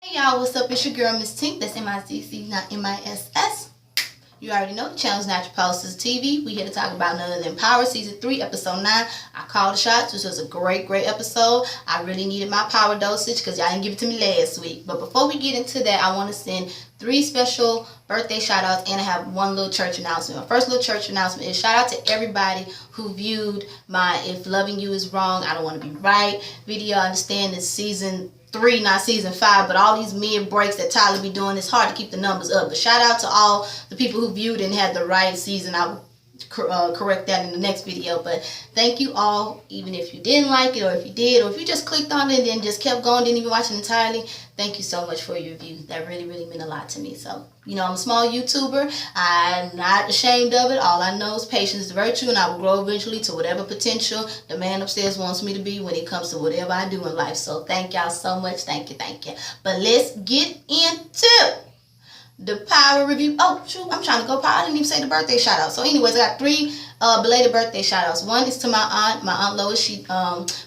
Hey y'all, what's up? It's your girl Miss Tink. That's M-I-C-C, not M-I-S-S. You already know the channel's Natural Pulses TV. We here to talk about none other than Power Season 3, Episode 9. I called the shots, which was a great episode. I really needed my power dosage because y'all didn't give it to me last week. But before we get into that, I want to send 3 special birthday shout-outs, and I have one little church announcement. My first little church announcement is shout out to everybody who viewed my If Loving You Is Wrong, I Don't Want to Be Right video. I understand it's Season 3, not Season 5, but all these mid breaks that Tyler be doing, it's hard to keep the numbers up. But shout out to all the people who viewed and had the right season. I will correct that in the next video. But thank you all, even if you didn't like it, or if you did, or if you just clicked on it and then just kept going, didn't even watch it entirely. Thank you so much for your view. That really meant a lot to me. So, you know, I'm a small YouTuber. I'm not ashamed of it. All I know is patience is virtue, and I will grow eventually to whatever potential the man upstairs wants me to be when it comes to whatever I do in life. So thank y'all so much. Thank you. But let's get into the power review. Oh, shoot, I'm trying to go power. I didn't even say the birthday shout out. So anyways, I got 3 belated birthday shout outs. One is to my aunt Lois. She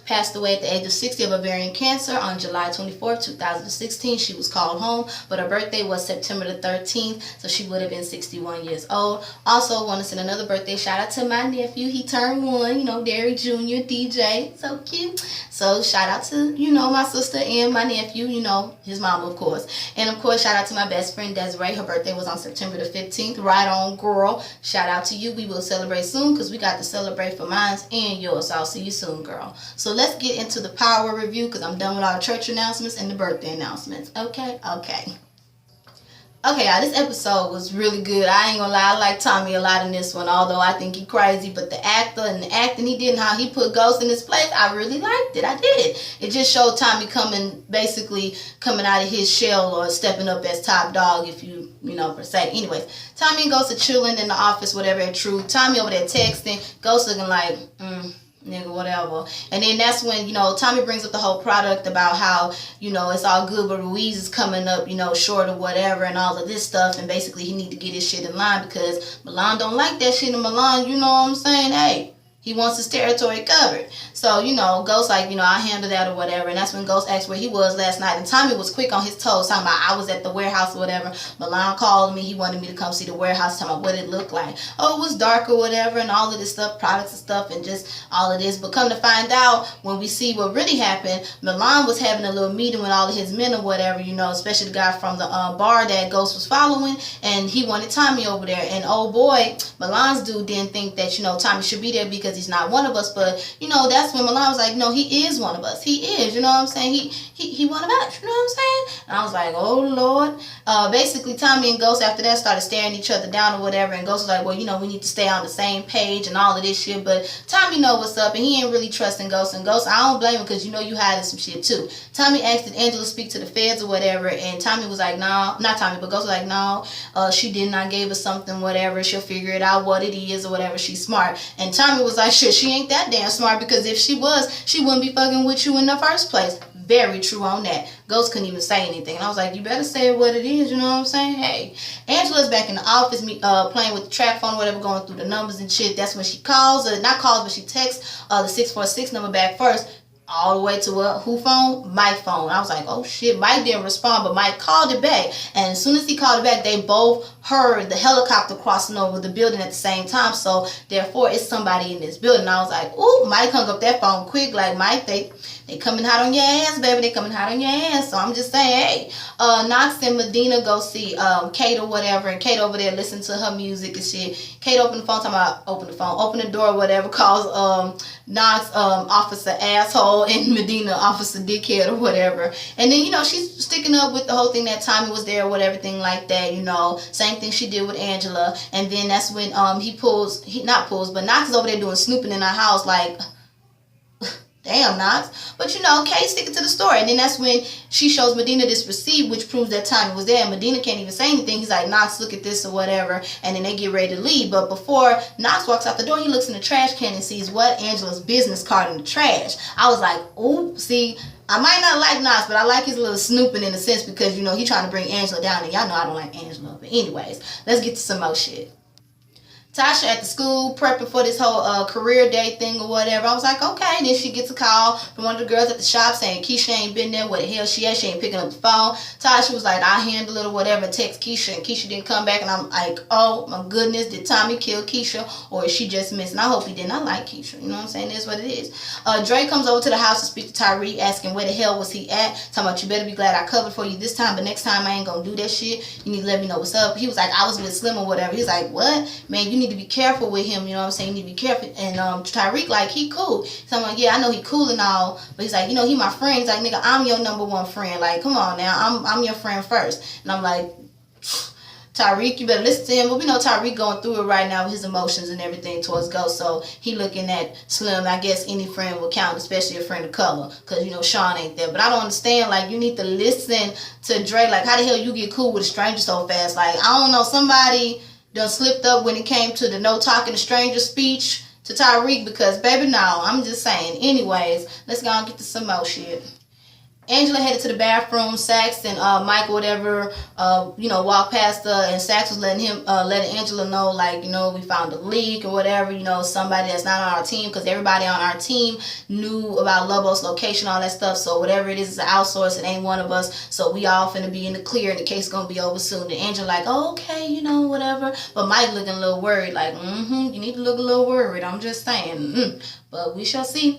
passed away at the age of 60 of ovarian cancer on July 24th, 2016. She was called home, but her birthday was September the 13th, so she would have been 61 years old. Also want to send another birthday shout out to my nephew. He turned 1, you know, Derry Jr. DJ, so cute. So shout out to, you know, my sister and my nephew, you know, his mama, of course. And of course, shout out to my best friend Desiree. Her birthday was on September the 15th. Right on, girl. Shout out to you. We will celebrate soon because we got to celebrate for mine and yours. So I'll see you soon, girl. So let's get into the power review because I'm done with all the church announcements and the birthday announcements. Okay. Okay, y'all, this episode was really good. I ain't gonna lie, I like Tomei a lot in this one, although I think he crazy. But the actor and the acting he did and how he put Ghost in his place, I really liked it. I did. It just showed Tomei basically coming out of his shell or stepping up as top dog, if you know, per se. Anyways, Tomei and Ghost are chilling in the office, whatever, at Tru. Tomei over there texting, Ghost looking like, nigga, whatever. And then that's when, you know, Tomei brings up the whole product about how, you know, it's all good, but Ruiz is coming up, you know, short or whatever and all of this stuff. And basically he need to get his shit in line because Milan don't like that shit. And Milan, you know what I'm saying? Hey, he wants his territory covered. So, you know, Ghost like, you know, I'll handle that or whatever. And that's when Ghost asked where he was last night. And Tomei was quick on his toes, talking about I was at the warehouse or whatever. Milan called me. He wanted me to come see the warehouse, talking about what it looked like. Oh, it was dark or whatever and all of this stuff, products and stuff and just all of this. But come to find out, when we see what really happened, Milan was having a little meeting with all of his men or whatever, you know, especially the guy from the bar that Ghost was following. And he wanted Tomei over there. And oh boy, Milan's dude didn't think that, you know, Tomei should be there because he's not one of us. But, you know, that's when Milan was like, no, he is one of us. He is, you know what I'm saying? He one of us, you know what I'm saying? And I was like, oh, Lord. Basically, Tomei and Ghost after that started staring each other down or whatever. And Ghost was like, well, you know, we need to stay on the same page and all of this shit. But Tomei know what's up, and he ain't really trusting Ghost. And Ghost, I don't blame him because, you know, you hiding some shit, too. Tomei asked did Angela speak to the feds or whatever. And Tomei was like, no, not Tomei, but Ghost was like, no, she did not give us something, whatever. She'll figure it out what it is or whatever. She's smart. And Tomei was like, shit, she ain't that damn smart because if she was, she wouldn't be fucking with you in the first place. Very true on that. Ghost couldn't even say anything. And I was like, you better say what it is, you know what I'm saying? Hey, Angela's back in the office playing with the track phone, whatever, going through the numbers and shit. That's when she calls, not calls, but she texts the 646 number back first. All the way to who phone? Mike phone. I was like, oh shit, Mike didn't respond, but Mike called it back. And as soon as he called it back, they both heard the helicopter crossing over the building at the same time. So therefore, it's somebody in this building. I was like, ooh, Mike hung up that phone quick. Like, Mike, they coming hot on your ass, baby. They coming hot on your ass. So I'm just saying, hey, Knox and Medina go see Kate or whatever. And Kate over there listen to her music and shit. Kate opened the phone, talking about open the door, whatever, calls Knox officer asshole and Medina officer dickhead or whatever. And then, you know, she's sticking up with the whole thing that Tomei was there or whatever, everything like that, you know. Same thing she did with Angela. And then that's when Knox is over there doing snooping in her house like, damn, Knox. But, you know, Kate's sticking to the story. And then that's when she shows Medina this receipt, which proves that Tomei was there. And Medina can't even say anything. He's like, Knox, look at this or whatever. And then they get ready to leave. But before Knox walks out the door, he looks in the trash can and sees what? Angela's business card in the trash. I was like, ooh, see, I might not like Knox, but I like his little snooping in a sense because, you know, he's trying to bring Angela down. And y'all know I don't like Angela. But anyways, let's get to some more shit. Tasha at the school prepping for this whole career day thing or whatever. I was like, okay. Then she gets a call from one of the girls at the shop saying Keisha ain't been there. Where the hell she at? She ain't picking up the phone. Tasha was like, I'll handle it or whatever. Text Keisha, and Keisha didn't come back. And I'm like, oh my goodness, did Tommy kill Keisha, or is she just missing? I hope he didn't. I like Keisha. You know what I'm saying? That's what it is. Dre comes over to the house to speak to Tyree, asking where the hell was he at. Talking about, you better be glad I covered for you this time, but next time I ain't gonna do that shit. You need to let me know what's up. He was like, I was with Slim or whatever. He's like, what? Man, you need to be careful with him. You know what I'm saying? You need to be careful. And Tyreek, like, he cool. So I'm like, yeah, I know he cool and all, but he's like, you know, he my friend. He's like, nigga, I'm your number one friend. Like, come on now, I'm your friend first. And I'm like, Tyreek, you better listen to him. But we know Tyreek going through it right now with his emotions and everything towards Ghost. So he looking at Slim. I guess any friend will count, especially a friend of color, because, you know, Sean ain't there. But I don't understand. Like, you need to listen to Dre. Like, how the hell you get cool with a stranger so fast? Like, I don't know. Somebody done slipped up when it came to the no talking to stranger speech to Tyreek, because, baby, no. I'm just saying. Anyways, let's go and get to some more shit. Angela headed to the bathroom. Sax and Mike or whatever, you know, walked past her, and Sax was letting Angela know, like, you know, we found a leak or whatever, you know, somebody that's not on our team, because everybody on our team knew about Lobo's location, all that stuff. So whatever it is an outsource. It ain't one of us. So we all finna be in the clear, and the case gonna be over soon. And Angela like, oh, okay, you know, whatever. But Mike looking a little worried, like, you need to look a little worried. I'm just saying. But we shall see.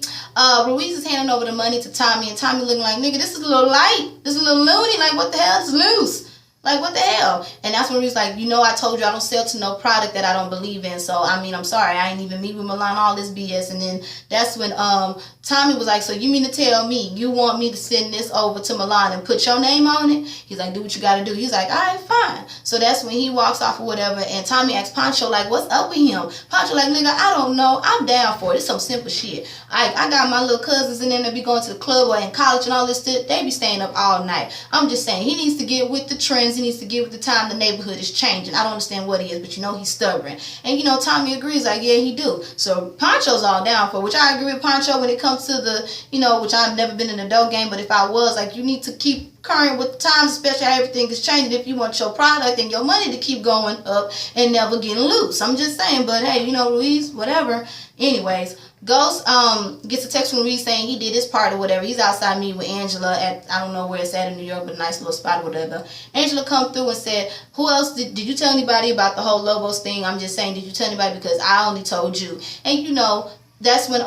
Ruiz is handing over the money to Tommy, and Tommy looking like, nigga, this is a little light. This is a little loony. Like, what the hell? It's loose. Like, what the hell? And that's when he's like, you know, I told you I don't sell to no product that I don't believe in. So, I mean, I'm sorry. I ain't even meet with Milan, all this BS. And then that's when Tommy was like, so you mean to tell me you want me to send this over to Milan and put your name on it? He's like, do what you got to do. He's like, all right, fine. So that's when he walks off or whatever. And Tommy asks Pancho, like, what's up with him? Pancho like, nigga, I don't know. I'm down for it. It's some simple shit. I got my little cousins in there that be going to the club or in college and all this shit. They be staying up all night. I'm just saying, he needs to get with the trends. He needs to get with the time. The neighborhood is changing. I don't understand what he is, but you know he's stubborn. And you know Tommy agrees, like, yeah, he do. So Pancho's all down for, which I agree with Pancho when it comes to the, you know, which I've never been in a dope game, but if I was, like, you need to keep current with the times, especially how everything is changing, if you want your product and your money to keep going up and never getting loose. I'm just saying, but hey, you know, Ruiz, whatever. Anyways, Ghost gets a text from Ruiz saying he did his part or whatever. He's outside meeting with Angela at, I don't know where it's at in New York, but a nice little spot or whatever. Angela come through and said, who else did you tell anybody about the whole Lobos thing? I'm just saying, did you tell anybody? Because I only told you. And you know, that's when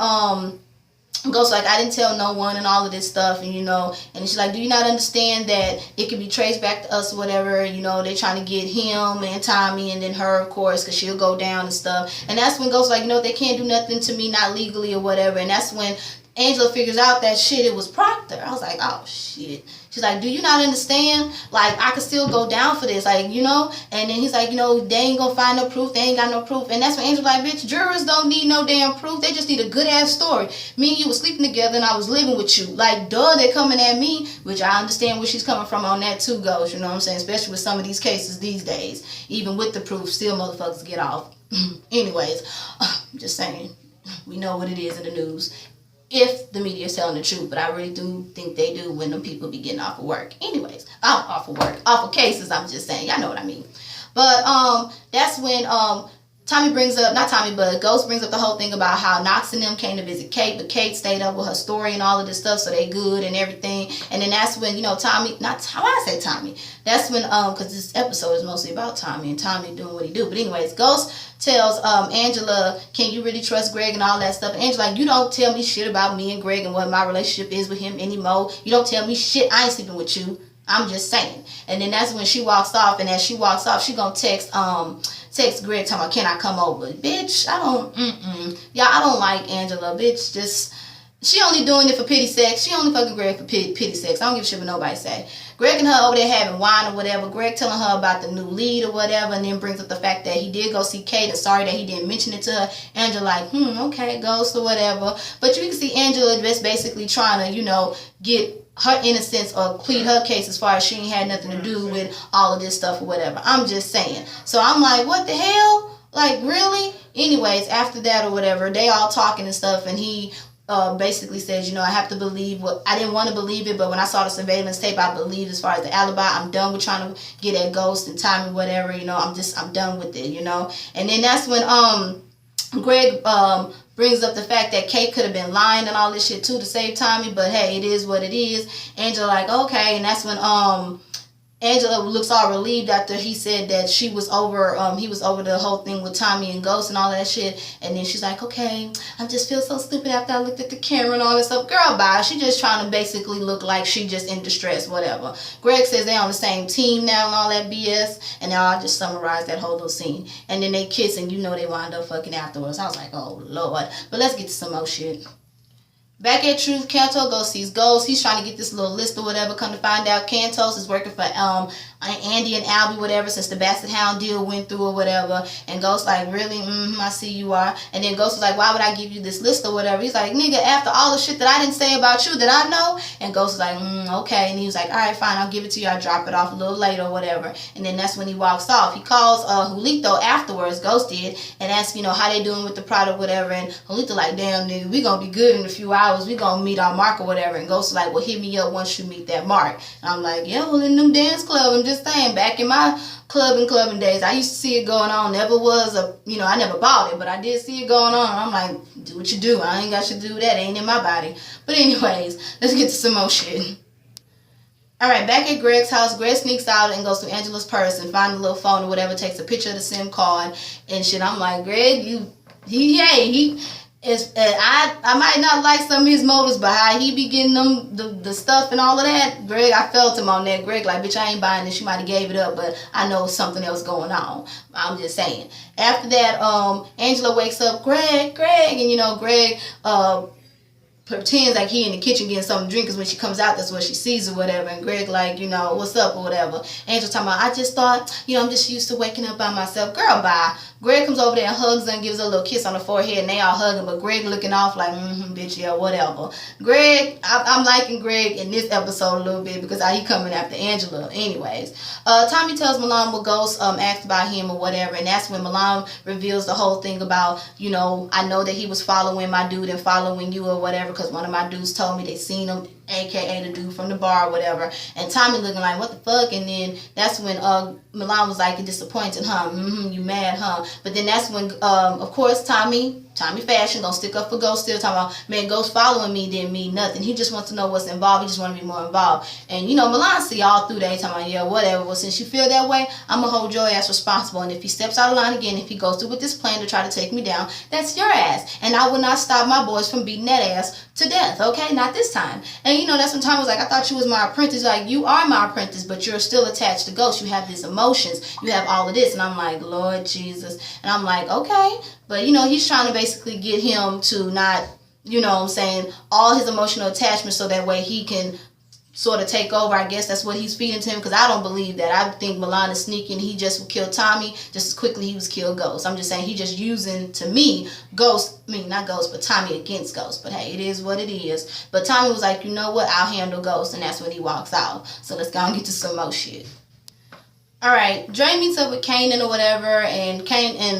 Ghost like, I didn't tell no one and all of this stuff, and you know, and she's like, do you not understand that it can be traced back to us or whatever? You know, they're trying to get him and Tommy and then her, of course, because she'll go down and stuff. And that's when Ghost like, you know, they can't do nothing to me, not legally or whatever. And that's when Angela figures out that shit, it was Proctor. I was like, oh shit. She's like, do you not understand? Like, I could still go down for this, like, you know? And then he's like, you know, they ain't gonna find no proof. They ain't got no proof. And that's when Angela's like, bitch, jurors don't need no damn proof. They just need a good-ass story. Me and you were sleeping together and I was living with you. Like, duh, they're coming at me, which I understand where she's coming from on that too, Ghost. You know what I'm saying? Especially with some of these cases these days. Even with the proof, still motherfuckers get off. Anyways, I'm just saying, we know what it is in the news. If the media is telling the truth, but I really do think they do when them people be getting off of work. Anyways, off of cases, I'm just saying, y'all know what I mean. But that's when Tommy brings up, not Tommy, but Ghost brings up the whole thing about how Knox and them came to visit Kate, but Kate stayed up with her story and all of this stuff, so they good and everything. And then that's when, you know, Tommy, not how I say Tommy, that's when, because this episode is mostly about Tommy and Tommy doing what he do. But anyways, Ghost tells Angela, can you really trust Greg and all that stuff? And Angela like, you don't tell me shit about me and Greg and what my relationship is with him anymore. You don't tell me shit. I ain't sleeping with you. I'm just saying. And then that's when she walks off, and as she walks off, she gonna text Greg talking about, can I come over? Bitch, I don't like Angela. Bitch, just, she only doing it for pity sex. She only fucking Greg for pity sex. I don't give a shit what nobody say. Greg and her over there having wine or whatever. Greg telling her about the new lead or whatever, and then brings up the fact that he did go see Kate and sorry that he didn't mention it to her. Angela like, okay, Ghost or whatever. But you can see Angela just basically trying to, you know, get her innocence or plead her case as far as she ain't had nothing to do with all of this stuff or whatever. I'm just saying. So I'm like, what the hell? Like, really? Anyways, after that or whatever, they all talking and stuff, and he basically says, you know, I have to believe what I didn't want to believe it, but when I saw the surveillance tape, I believed as far as the alibi. I'm done with trying to get at Ghost and Tommy, whatever, you know. I'm done with it, you know. And then that's when Greg brings up the fact that Kate could have been lying and all this shit too to save Tommy, but hey, it is what it is. Angela like, okay, and that's when Angela looks all relieved after he said that he was over the whole thing with Tommy and Ghost and all that shit. And then she's like, okay, I just feel so stupid after I looked at the camera and all this stuff. Girl, bye. She just trying to basically look like she just in distress, whatever. Greg says they on the same team now and all that BS. And now I just summarized that whole little scene. And then they kiss and you know they wind up fucking afterwards. I was like, oh, Lord. But let's get to some more shit. Back at Truth, Kanto goes sees Ghost. He's trying to get this little list or whatever. Come to find out, Kantos is working for Andy and Albie, whatever, since the Basset Hound deal went through or whatever. And Ghost like, really? I see you are. And then Ghost was like, why would I give you this list or whatever? He's like, nigga, after all the shit that I didn't say about you that I know. And Ghost was like, okay. And he was like, all right, fine, I'll give it to you. I'll drop it off a little later or whatever. And then that's when he walks off. He calls Julito afterwards, Ghost did, and asks, you know, how they doing with the product, whatever. And Julito like, damn, nigga, we gonna be good in a few hours. We gonna meet our mark or whatever. And Ghost was like, well, hit me up once you meet that mark. And I'm like, yeah, well, in them dance clubs, I'm just saying, back in my clubbing days, I used to see it going on. Never was I never bought it, but I did see it going on. I'm like, do what you do. I ain't got to do that. It ain't in my body. But anyways, let's get to some more shit. Alright, back at Greg's house, Greg sneaks out and goes to Angela's purse and finds a little phone or whatever, takes a picture of the SIM card and shit. I'm like, Greg, I might not like some of his motives, but how he be getting them the stuff and all of that, Greg, I felt him on that. Greg like, bitch, I ain't buying this. You might have gave it up, but I know something else going on. I'm just saying. After that, Angela wakes up, Greg, and you know, Greg pretends like he in the kitchen getting something to drink, because when she comes out, that's what she sees or whatever. And Greg like, you know, what's up or whatever. Angela talking about, I just thought, you know, I'm just used to waking up by myself. Girl, bye. Greg comes over there and hugs her and gives her a little kiss on the forehead, and they all hugging, but Greg looking off like, bitch, yeah, whatever. Greg, I'm liking Greg in this episode a little bit because he coming after Angela. Anyways, Tommy tells Milan what Ghost asked about him or whatever, and that's when Milan reveals the whole thing about, you know, I know that he was following my dude and following you or whatever, because one of my dudes told me they seen him, aka the dude from the bar or whatever. And Tommy looking like, what the fuck? And then that's when Milan was like, disappointed, huh? You mad, huh? But then that's when, of course, Tommy Fashion gonna stick up for Ghost, still talking about, man, Ghost following me didn't mean nothing. He just wants to know what's involved. He just want to be more involved. And, you know, Milan see all through that, talking about, yeah, whatever. Well, since you feel that way, I'm gonna hold your ass responsible. And if he steps out of line again, if he goes through with this plan to try to take me down, that's your ass. And I will not stop my boys from beating that ass to death, okay? Not this time. And, you know, that's when Tommy was like, I thought you was my apprentice. Like, you are my apprentice, but you're still attached to Ghost. You have these emotions. You have all of this. And I'm like, Lord Jesus. And I'm like, okay. But, you know, he's trying to basically get him to not, you know what I'm saying, all his emotional attachments so that way he can sort of take over. I guess that's what he's feeding to him, because I don't believe that. I think Milan is sneaky and he just would kill Tommy just as quickly he was killed Ghost. I'm just saying he just using, to me, not Ghost, but Tommy against Ghost. But hey, it is what it is. But Tommy was like, you know what, I'll handle Ghost, and that's when he walks out. So let's go and get to some more shit. Alright, Dre meets up with Kanan or whatever, and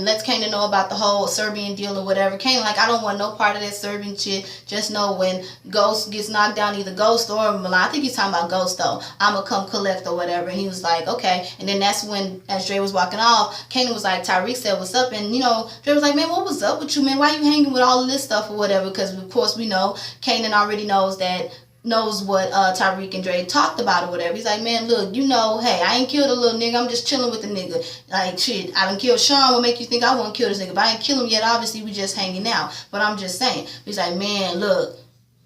lets Kanan know about the whole Serbian deal or whatever. Kanan like, I don't want no part of that Serbian shit. Just know when Ghost gets knocked down, either Ghost or Milan, I think he's talking about Ghost though, I'm gonna come collect or whatever. And he was like, okay. And then that's when, as Dre was walking off, Kanan was like, Tyreek said, what's up? And, you know, Dre was like, man, what was up with you, man? Why you hanging with all of this stuff or whatever? Because, of course, we know Kanan already knows what Tyreek and Dre talked about or whatever. He's like, man, look, you know, hey, I ain't killed a little nigga. I'm just chilling with the nigga. Like, shit, I done killed Sean. What make you think I won't kill this nigga? But I ain't kill him yet. Obviously, we just hanging out. But I'm just saying. He's like, man, look.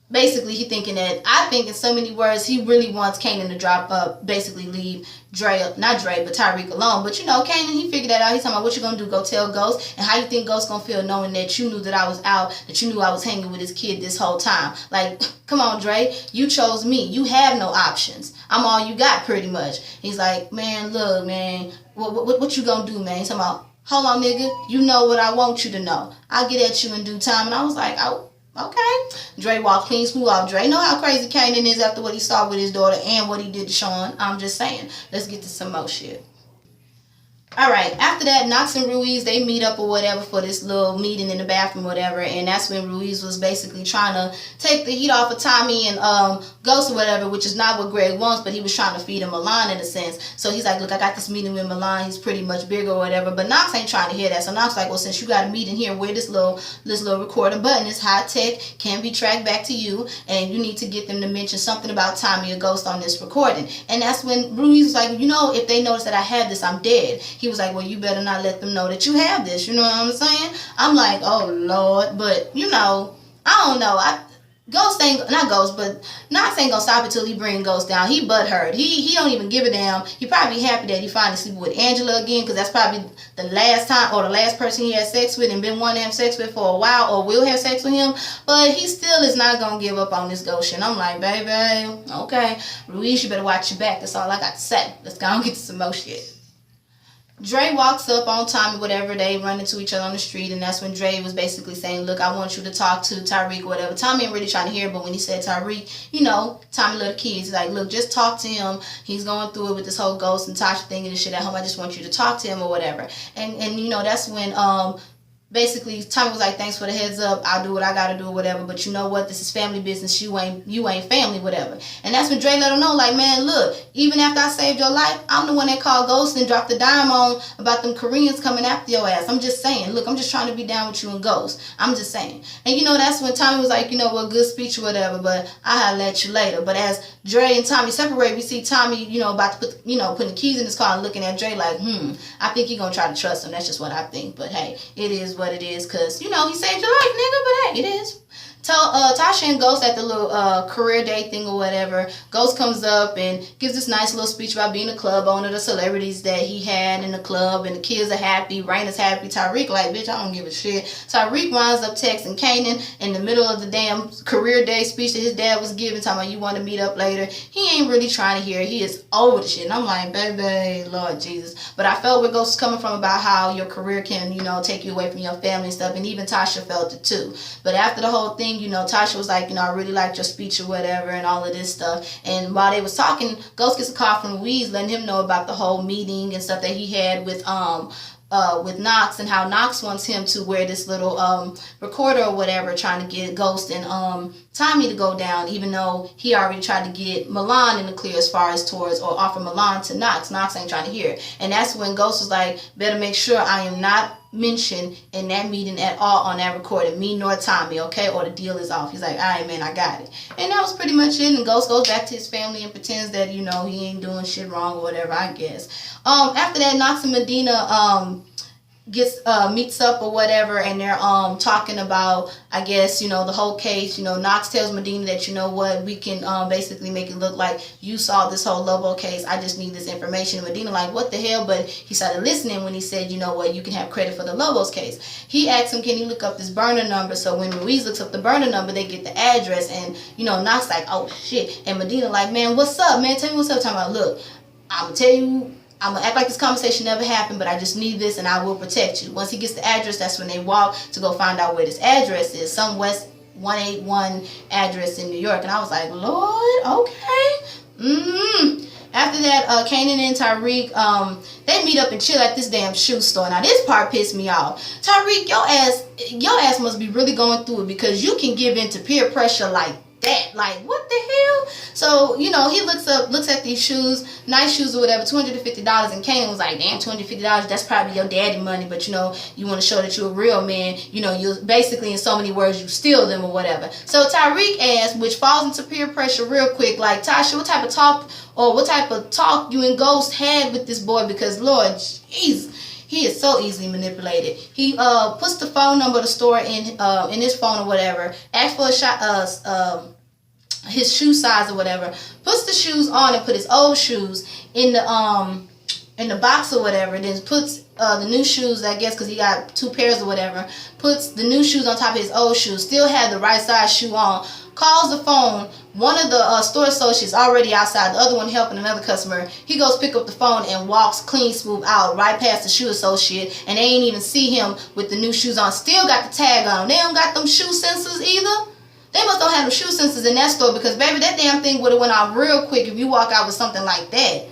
Basically, he thinking that, I think in so many words, he really wants Kanan to drop up, basically leave not Dre, but Tyreek alone. But, you know, Kanan, he figured that out. He's talking about, what you gonna do, go tell Ghost? And how you think Ghost gonna feel knowing that you knew that I was out, that you knew I was hanging with his kid this whole time? Like, come on, Dre, you chose me. You have no options. I'm all you got, pretty much. He's like, man, look, man, what you gonna do, man? He's talking about, hold on, nigga, you know what I want you to know. I'll get at you in due time. And I was like, oh, okay. Dre walked clean smooth off. Dre know how crazy Kanan is after what he saw with his daughter and what he did to Sean. I'm just saying. Let's get to some more shit. All right, after that, Knox and Ruiz, they meet up or whatever for this little meeting in the bathroom or whatever, and that's when Ruiz was basically trying to take the heat off of Tommy and Ghost or whatever, which is not what Greg wants, but he was trying to feed him Milan in a sense. So he's like, look, I got this meeting with Milan, he's pretty much bigger or whatever, but Knox ain't trying to hear that. So Knox like, well, since you got a meeting here where this little recorder button is high tech, can be tracked back to you, and you need to get them to mention something about Tommy or Ghost on this recording. And that's when Ruiz was like, you know, if they notice that I have this, I'm dead. He was like, well, you better not let them know that you have this. You know what I'm saying? I'm like, oh, Lord. But, you know, I don't know. Knox ain't gonna stop until he bring Ghost down. He butthurt. He don't even give a damn. He probably happy that he finally sleeping with Angela again, because that's probably the last time or the last person he had sex with and been wanting to have sex with for a while, or will have sex with him. But he still is not gonna give up on this Ghost shit. I'm like, baby, okay, Ruiz, you better watch your back. That's all I got to say. Let's go and get to some more shit. Dre walks up on Tommy, whatever, they run into each other on the street, and that's when Dre was basically saying, look, I want you to talk to Tyreek or whatever. Tommy ain't really trying to hear it, but when he said Tyreek, you know, Tommy little kids, he's like, look, just talk to him. He's going through it with this whole Ghost and Tasha thing and this shit at home. I just want you to talk to him or whatever. And you know, that's when basically Tommy was like, thanks for the heads up, I'll do what I gotta do or whatever, but you know what, this is family business, you ain't family, whatever. And that's when Dre let him know, like, man, look, even after I saved your life, I'm the one that called Ghost and dropped the dime on about them Koreans coming after your ass. I'm just saying, look, I'm just trying to be down with you and Ghost. I'm just saying. And you know, that's when Tommy was like, you know what, good speech or whatever, but I'll let you later. But as Dre and Tommy separate, we see Tommy, you know, about to put, you know, putting the keys in his car and looking at Dre like, I think he gonna try to trust him. That's just what I think. But hey, it is what it is, because, you know, he saved your life, nigga, but hey, it is. Tasha and Ghost at the little career day thing or whatever. Ghost comes up and gives this nice little speech about being a club owner, the celebrities that he had in the club, and the kids are happy, Rain is happy. Tyreek like, bitch, I don't give a shit. Tyreek winds up texting Kanan in the middle of the damn career day speech that his dad was giving, talking about you want to meet up later. He ain't really trying to hear it. He is over the shit. And I'm like, baby, Lord Jesus. But I felt where Ghost was coming from about how your career can, you know, take you away from your family and stuff. And even Tasha felt it too. But after the whole thing, you know, Tasha was like, you know, I really liked your speech or whatever and all of this stuff. And while they was talking, Ghost gets a call from Louise letting him know about the whole meeting and stuff that he had with Knox, and how Knox wants him to wear this little recorder or whatever, trying to get Ghost and Tommy to go down, even though he already tried to get Milan in the clear as far as towards, or offer Milan to Knox. Knox ain't trying to hear it. And that's when Ghost was like, better make sure I am not mentioned in that meeting at all on that recording, me nor Tommy, okay, or the deal is off. He's like, all right, man, I got it. And that was pretty much it. And Ghost goes back to his family and pretends that, you know, he ain't doing shit wrong or whatever, I guess. After that, Knox and Medina meets up or whatever, and they're talking about, I guess, you know, the whole case. You know, Knox tells Medina that, you know what, we can basically make it look like you solved this whole Lobo case. I just need this information. And Medina like, what the hell? But he started listening when he said, you know what, you can have credit for the Lobos case. He asked him, can he look up this burner number? So when Ruiz looks up the burner number, they get the address, and, you know, Knox like, oh shit. And Medina like, man, what's up, man? Tell me what's up. Talking about, look, I'm gonna tell you, I'm going to act like this conversation never happened, but I just need this and I will protect you. Once he gets the address, that's when they walk to go find out where this address is. Some West 181 address in New York. And I was like, Lord, okay. After that, Kanan and Tyreek, they meet up and chill at this damn shoe store. Now, this part pissed me off. Tyreek, your ass must be really going through it, because you can give in to peer pressure like that. Like, what the hell? So, you know, he looks at these shoes, nice shoes or whatever, $250, and Kanan was like, damn, $250, that's probably your daddy money, but, you know, you want to show that you're a real man, you know, you basically, in so many words, you steal them or whatever. So Tyreek asked, which falls into peer pressure real quick, like, Tasha, what type of talk you and Ghost had with this boy? Because, Lord, jeez, he is so easily manipulated. He puts the phone number of the store in his phone or whatever, asks for a his shoe size or whatever, puts the shoes on and put his old shoes in the box or whatever, then puts the new shoes, I guess, because he got 2 pairs or whatever, puts the new shoes on top of his old shoes, still had the right size shoe on, calls the phone. One of the store associates already outside, the other one helping another customer. He goes pick up the phone and walks clean smooth out right past the shoe associate, and they ain't even see him with the new shoes on. Still got the tag on. They don't got them shoe sensors either. They must don't have them shoe sensors in that store, because, baby, that damn thing would have went off real quick if you walk out with something like that.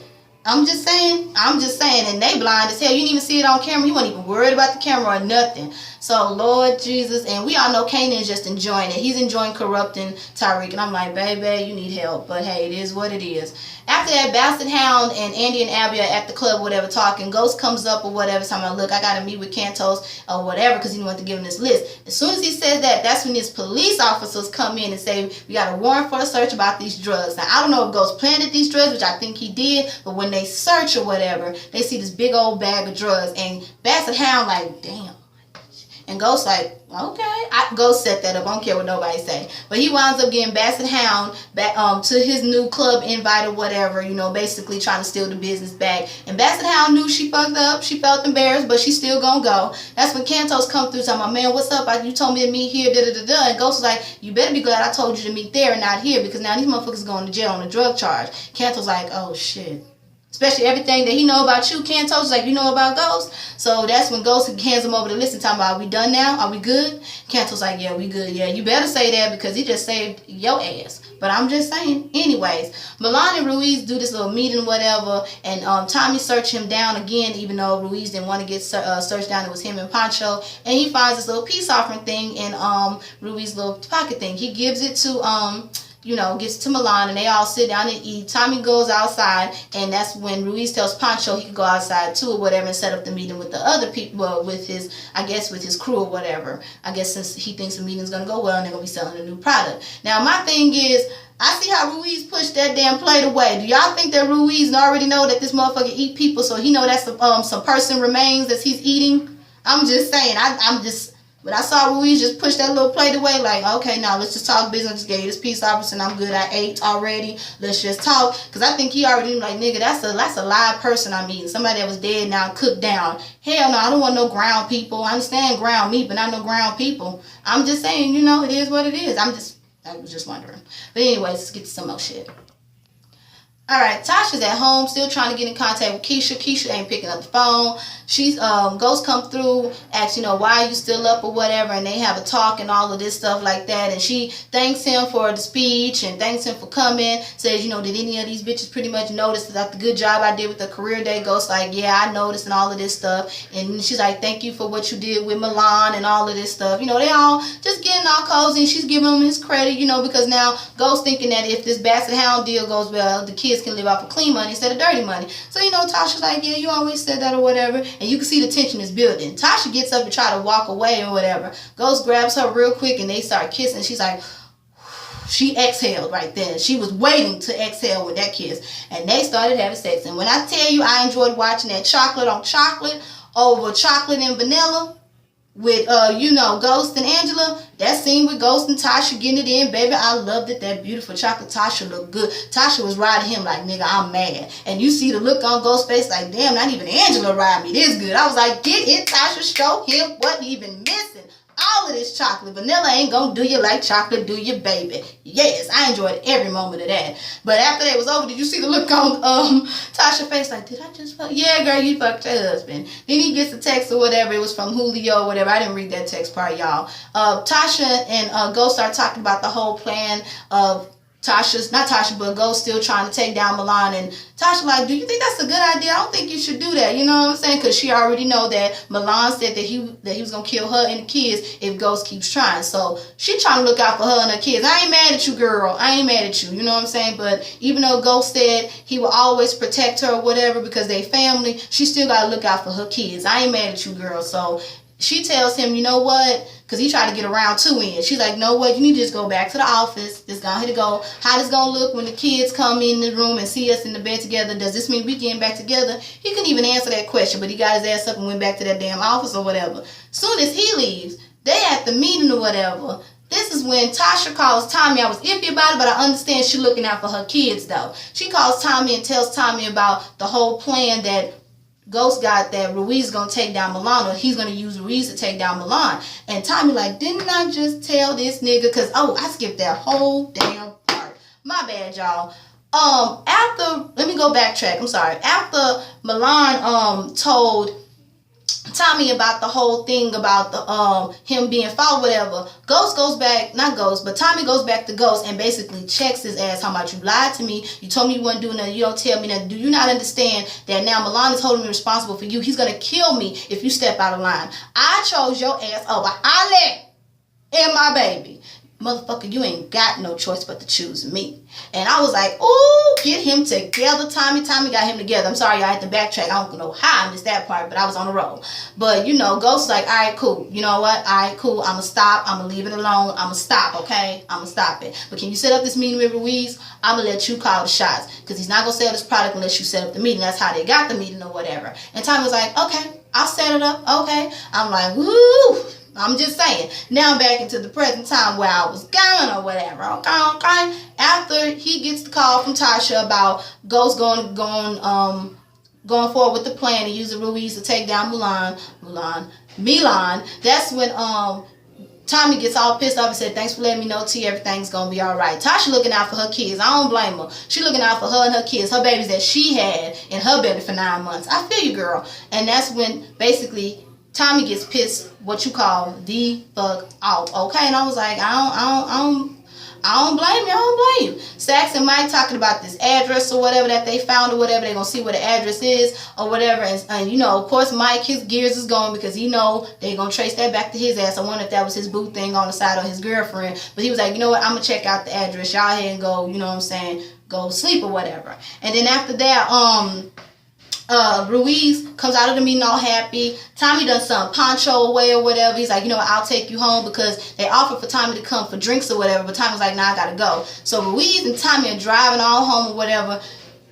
I'm just saying, and they blind as hell. You didn't even see it on camera. You weren't even worried about the camera or nothing. So, Lord Jesus, and we all know Kanan is just enjoying it. He's enjoying corrupting Tariq, and I'm like, baby, you need help. But hey, it is what it is. After that, Bastard Hound and Andy and Abby are at the club or whatever talking. Ghost comes up or whatever, talking about, look, I got to meet with Cantos or whatever because he didn't want to give him this list. As soon as he says that, that's when his police officers come in and say, we got a warrant for the search about these drugs. Now, I don't know if Ghost planted these drugs, which I think he did, but when they search or whatever, they see this big old bag of drugs, and Bastard Hound like, damn. And Ghost like, okay. Ghost set that up. I don't care what nobody say. But he winds up getting Bastard Hound back to his new club invite or whatever, you know, basically trying to steal the business back. And Bastard Hound knew she fucked up. She felt embarrassed, but she still gonna go. That's when Cantos come through talking about, man, what's up? You told me to meet here, da-da-da-da. And Ghost was like, you better be glad I told you to meet there and not here, because now these motherfuckers going to jail on a drug charge. Cantos like, oh, shit. Especially everything that he know about you, Cantos, like, you know about Ghost. So that's when Ghost hands him over the list and talking about, are we done now? Are we good? Cantos like, yeah, we good. Yeah, you better say that because he just saved your ass. But I'm just saying. Anyways, Milan and Ruiz do this little meeting, whatever, and Tommy search him down again, even though Ruiz didn't want to get searched down. It was him and Pancho. And he finds this little peace offering thing in Ruiz's little pocket thing. He gives it to gets to Milan, and they all sit down and eat. Tommy goes outside, and that's when Ruiz tells Pancho he can go outside too or whatever and set up the meeting with the other people, well, with his crew or whatever. I guess since he thinks the meeting's going to go well and they're going to be selling a new product. Now, my thing is, I see how Ruiz pushed that damn plate away. Do y'all think that Ruiz already know that this motherfucker eat people, so he know that's some person remains that he's eating? I'm just saying, But I saw Ruiz just push that little plate away, like, okay, now let's just talk business. I just gave you this peace officer, and I'm good. I ate already. Let's just talk. Because I think he already knew, like, nigga, that's a live person I'm eating. Somebody that was dead now cooked down. Hell no, I don't want no ground people. I understand ground meat, but not no ground people. I'm just saying, it is what it is. I was just wondering. But anyways, let's get to some more shit. Alright, Tasha's at home, still trying to get in contact with Keisha. Keisha ain't picking up the phone. She's Ghost come through, asks, why are you still up or whatever, and they have a talk and all of this stuff like that, and she thanks him for the speech and thanks him for coming, says, did any of these bitches pretty much notice that the good job I did with the career day? Ghost like, yeah, I noticed and all of this stuff, and she's like, thank you for what you did with Milan and all of this stuff. They all just getting all cozy, and she's giving him his credit, because now Ghost thinking that if this Bastard Hound deal goes well, the kids can live off of clean money instead of dirty money. So, Tasha's like, yeah, you always said that or whatever. And you can see the tension is building. Tasha gets up and try to walk away or whatever. Ghost grabs her real quick and they start kissing. She's like, she exhaled right then. She was waiting to exhale with that kiss. And they started having sex. And when I tell you I enjoyed watching that chocolate on chocolate over chocolate and vanilla with, Ghost and Angela, that scene with Ghost and Tasha getting it in, baby, I loved it. That beautiful chocolate Tasha looked good. Tasha was riding him like, nigga, I'm mad. And you see the look on Ghost's face like, damn, not even Angela ride me this good. I was like, get it, Tasha, show him what he been missing. All of this chocolate. Vanilla ain't gonna do you like chocolate do you, baby. Yes, I enjoyed every moment of that. But after that was over, did you see the look on Tasha's face? Like, did I just fuck? Yeah, girl, you fucked your husband. Then he gets a text or whatever. It was from Julio or whatever. I didn't read that text part, y'all. Tasha and Ghost start talking about the whole plan of but Ghost still trying to take down Milan, and Tasha like, do you think that's a good idea? I don't think you should do that, you know what I'm saying? Because she already know that Milan said that he was going to kill her and the kids if Ghost keeps trying. So she trying to look out for her and her kids. I ain't mad at you, girl. I ain't mad at you, you know what I'm saying? But even though Ghost said he will always protect her or whatever because they family, she still got to look out for her kids. I ain't mad at you, girl. So she tells him, you know what? Because he tried to get around two ends. She's like, no, what? You need to just go back to the office. Just go ahead and go. How this going to look when the kids come in the room and see us in the bed together? Does this mean we getting back together? He couldn't even answer that question, but he got his ass up and went back to that damn office or whatever. Soon as he leaves, they at the meeting or whatever. This is when Tasha calls Tommy. I was iffy about it, but I understand she looking out for her kids, though. She calls Tommy and tells Tommy about the whole plan that Ghost got, that Ruiz is going to take down Milan, or he's going to use Ruiz to take down Milan. And Tommy like, didn't I just tell this nigga? Because, I skipped that whole damn part. My bad, y'all. Let me go backtrack. I'm sorry. After Milan told Tommy about the whole thing about the him being fouled, whatever. Ghost goes back, not Ghost, but Tommy goes back to Ghost and basically checks his ass. How about you lied to me? You told me you wouldn't do nothing. You don't tell me nothing. Do you not understand that now Milan is holding me responsible for you? He's gonna kill me if you step out of line. I chose your ass over Ale and my baby. Motherfucker, you ain't got no choice but to choose me. And I was like, ooh, get him together, Tommy. Tommy got him together. I'm sorry, I had to backtrack. I don't know how I missed that part, but I was on the roll. But, you know, Ghost was like, all right, cool. You know what? All right, cool. I'm going to stop. I'm going to leave it alone. I'm going to stop, okay? I'm going to stop it. But can you set up this meeting with Ruiz? I'm going to let you call the shots. Because he's not going to sell this product unless you set up the meeting. That's how they got the meeting or whatever. And Tommy was like, okay, I'll set it up. Okay. I'm like, woo. I'm just saying. Now I'm back into the present time where I was going or whatever. Okay. After he gets the call from Tasha about Ghost going forward with the plan to use the Ruiz to take down Milan. That's when Tommy gets all pissed off and said, thanks for letting me know, T, everything's gonna be all right. Tasha looking out for her kids. I don't blame her. She looking out for her and her kids, her babies that she had in her belly for 9 months. I feel you, girl. And that's when basically Tommy gets pissed, what you call the fuck off, okay? And I was like, I don't blame you. I don't blame you. Sax and Mike talking about this address or whatever that they found or whatever. They're going to see where the address is or whatever. And, you know, of course, Mike, his gears is going because he know they're going to trace that back to his ass. I wonder if that was his boo thing on the side of his girlfriend. But he was like, you know what? I'm going to check out the address. Y'all ahead and go, you know what I'm saying, go sleep or whatever. And then after that, Ruiz comes out of the meeting all happy. Tommy done some poncho away or whatever. He's like, you know what, I'll take you home because they offered for Tommy to come for drinks or whatever. But Tommy was like, nah, I gotta go. So Ruiz and Tommy are driving all home or whatever.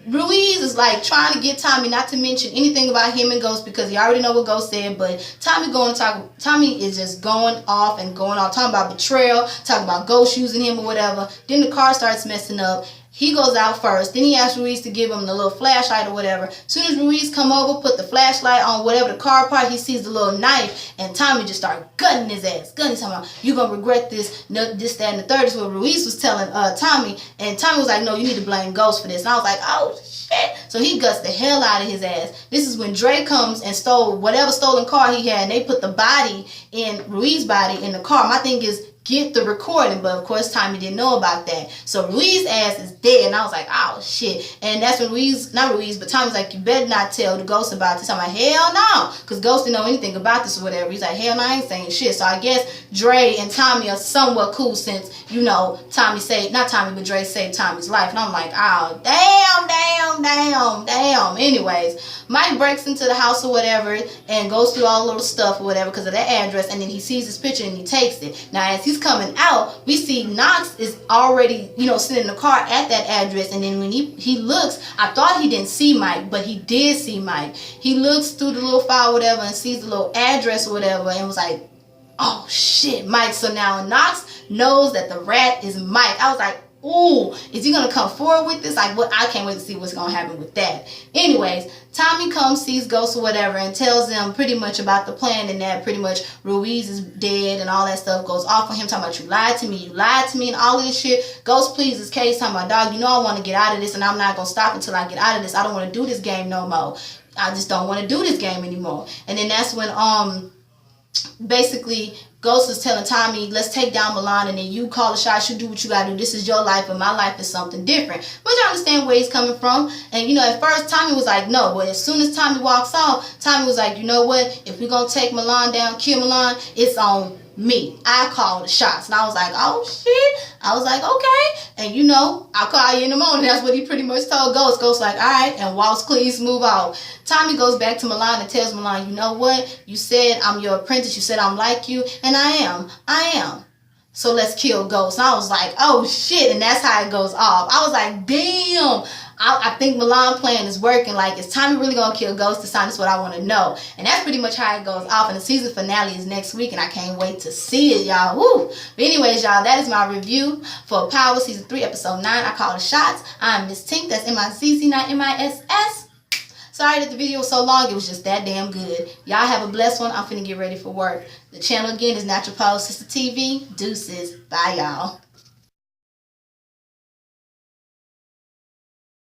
Ruiz is like trying to get Tommy not to mention anything about him and Ghost because he already know what Ghost said. But Tommy is just going off, talking about betrayal, talking about Ghost using him or whatever. Then the car starts messing up. He goes out first. Then he asks Ruiz to give him the little flashlight or whatever. As soon as Ruiz come over, put the flashlight on whatever the car part, he sees the little knife, and Tommy just started gutting his ass. Talking about, you gonna regret this, this, that, and the third. Is what Ruiz was telling Tommy. And Tommy was like, no, you need to blame Ghost for this. And I was like, oh, shit. So he guts the hell out of his ass. This is when Dre comes and stole whatever stolen car he had, and they put the body in, Ruiz's body in the car. My thing is, get the recording, but of course Tommy didn't know about that. So Ruiz's ass is dead, and I was like, oh shit. And that's when Tommy's like, you better not tell the Ghost about this. I'm like, hell no, because Ghost didn't know anything about this or whatever. He's like, hell no, I ain't saying shit. So I guess Dre and Tommy are somewhat cool since, you know, Dre saved Tommy's life. And I'm like, oh, damn. Anyways, Mike breaks into the house or whatever and goes through all the little stuff or whatever because of that address, and then he sees his picture and he takes it. Now as he's coming out, we see Knox is already, you know, sitting in the car at that address, and then when he looks, I thought he didn't see Mike, but he did see Mike. He looks through the little file or whatever and sees the little address or whatever and was like, oh shit, Mike. So now Knox knows that the rat is Mike. I was like, ooh, is he gonna come forward with this? Like, what? I can't wait to see what's gonna happen with that. Anyways, Tommy comes, sees Ghost or whatever, and tells them pretty much about the plan, and that pretty much Ruiz is dead and all that stuff goes off on him, talking about you lied to me, and all of this shit. Ghost pleads his case, talking about, dog, you know I want to get out of this, and I'm not gonna stop until I get out of this. I don't want to do this game no more. I just don't want to do this game anymore. And then that's when basically Ghost is telling Tommy, let's take down Milan, and then you call the shots, you do what you gotta do. This is your life, and my life is something different. Which I understand where he's coming from. And you know, at first Tommy was like, no, but as soon as Tommy walks off, Tommy was like, you know what, if we're gonna take Milan down, kill Milan, it's on me. I call the shots. And I was like, oh shit. I was like, okay. And you know, I'll call you in the morning. That's what he pretty much told Ghost. Ghost like, all right, and walks clean, move out. Tommy goes back to Milan and tells Milan, you know what, you said I'm your apprentice, you said I'm like you, and I am. So let's kill Ghost. And I was like, oh shit. And that's how it goes off. I was like, damn. I think Milan plan is working. Like, is Tommy really gonna kill Ghost this time? That's what I want to know. And that's pretty much how it goes off. And the season finale is next week, and I can't wait to see it, y'all. Woo! But anyways, y'all, that is my review for Power Season 3, Episode 9. I call the shots. I'm Miss Tink. That's M-I-Z-Z, not M-I-S-S. Sorry that the video was so long. It was just that damn good. Y'all have a blessed one. I'm finna get ready for work. The channel again is Natural Power Sister TV. Deuces. Bye, y'all.